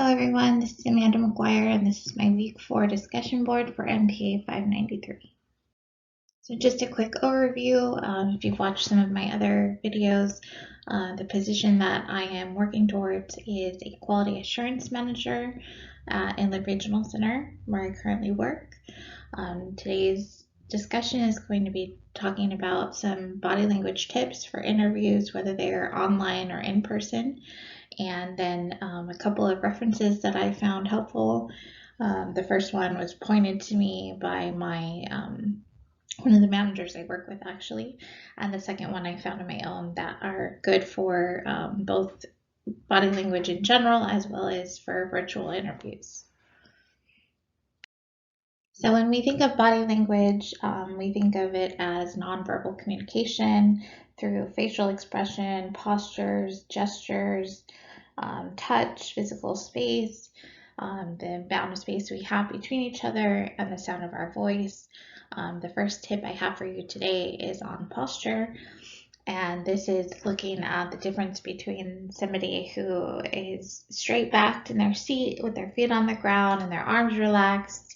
everyone, this is Amanda McGuire and this is my week 4 discussion board for MPA 593. So just a quick overview, if you've watched some of my other videos, the position that I am working towards is a quality assurance manager in the regional center where I currently work. Today's discussion is going to be talking about some body language tips for interviews, whether they are online or in person. And then a couple of references that I found helpful. The first one was pointed to me by my one of the managers I work with, actually, and the second one I found on my own that are good for both body language in general as well as for virtual interviews. So when we think of body language, we think of it as nonverbal communication through facial expression, postures, gestures, touch, physical space, the bound space we have between each other, and the sound of our voice. The first tip I have for you today is on posture, and this is looking at the difference between somebody who is straight backed in their seat with their feet on the ground and their arms relaxed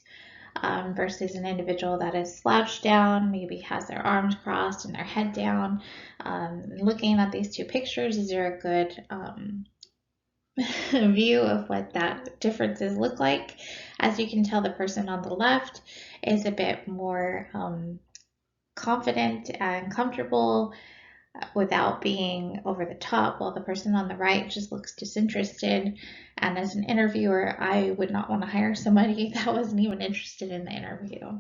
versus an individual that is slouched down, maybe has their arms crossed and their head down. Looking at these two pictures, these are a good view of what that differences look like. As you can tell, the person on the left is a bit more confident and comfortable without being over the top, while the person on the right just looks disinterested. And as an interviewer, I would not want to hire somebody that wasn't even interested in the interview.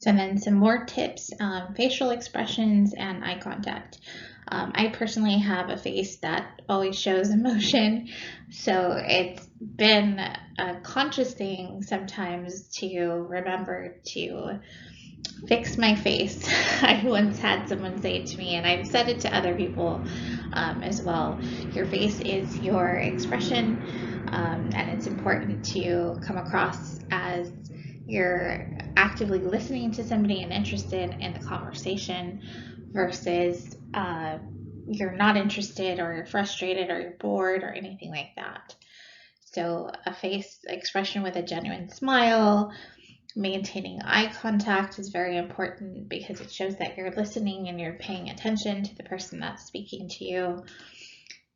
So then some more tips, facial expressions and eye contact. I personally have a face that always shows emotion, so it's been a conscious thing sometimes to remember to fix my face. I once had someone say to me, and I've said it to other people as well, your face is your expression, and it's important to come across as you're actively listening to somebody and interested in the conversation versus you're not interested or you're frustrated or you're bored or anything like that. So a face expression with a genuine smile, maintaining eye contact is very important because it shows that you're listening and you're paying attention to the person that's speaking to you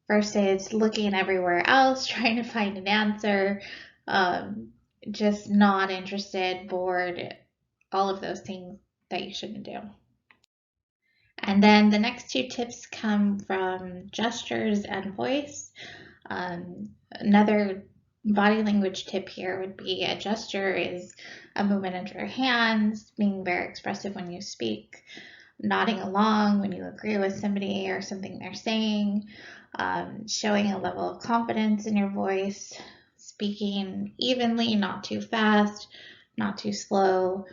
versus looking everywhere else, trying to find an answer, just not interested, bored, all of those things that you shouldn't do. And then the next two tips come from gestures and voice. Another body language tip here would be a gesture is a movement of your hands, being very expressive when you speak, nodding along when you agree with somebody or something they're saying, showing a level of confidence in your voice, speaking evenly, not too fast, not too slow,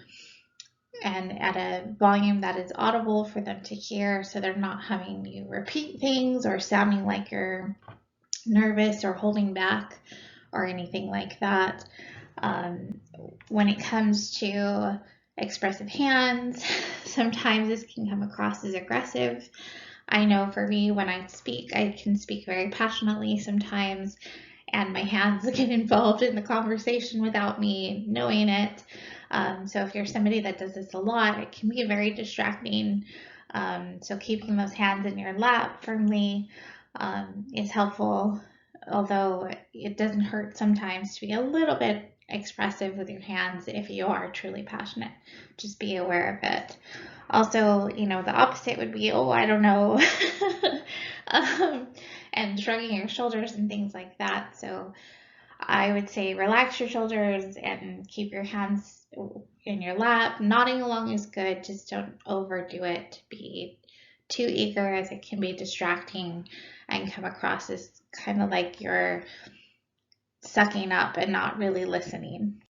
and at a volume that is audible for them to hear, so they're not having you repeat things or sounding like you're nervous or holding back or anything like that. When it comes to expressive hands, sometimes this can come across as aggressive. I know for me, when I speak, I can speak very passionately sometimes, and my hands get involved in the conversation without me knowing it. So if you're somebody that does this a lot, it can be very distracting. So keeping those hands in your lap firmly is helpful, although it doesn't hurt sometimes to be a little bit expressive with your hands if you are truly passionate. Just be aware of it. Also, the opposite would be, oh, I don't know, and shrugging your shoulders and things like that. So I would say relax your shoulders and keep your hands in your lap. Nodding along is good, just don't overdo it. Be too eager, as it can be distracting and come across as kind of like you're sucking up and not really listening.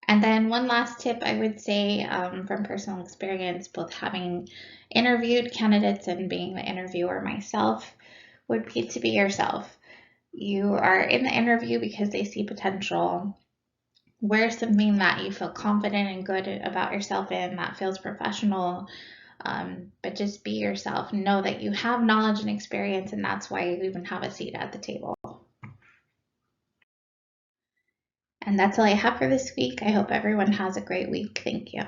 And then one last tip I would say from personal experience, both having interviewed candidates and being the interviewer myself, would be to be yourself. You are in the interview because they see potential. Wear something that you feel confident and good about yourself in, that feels professional, but just be yourself. Know that you have knowledge and experience, and that's why you even have a seat at the table. And that's all I have for this week. I hope everyone has a great week. Thank you.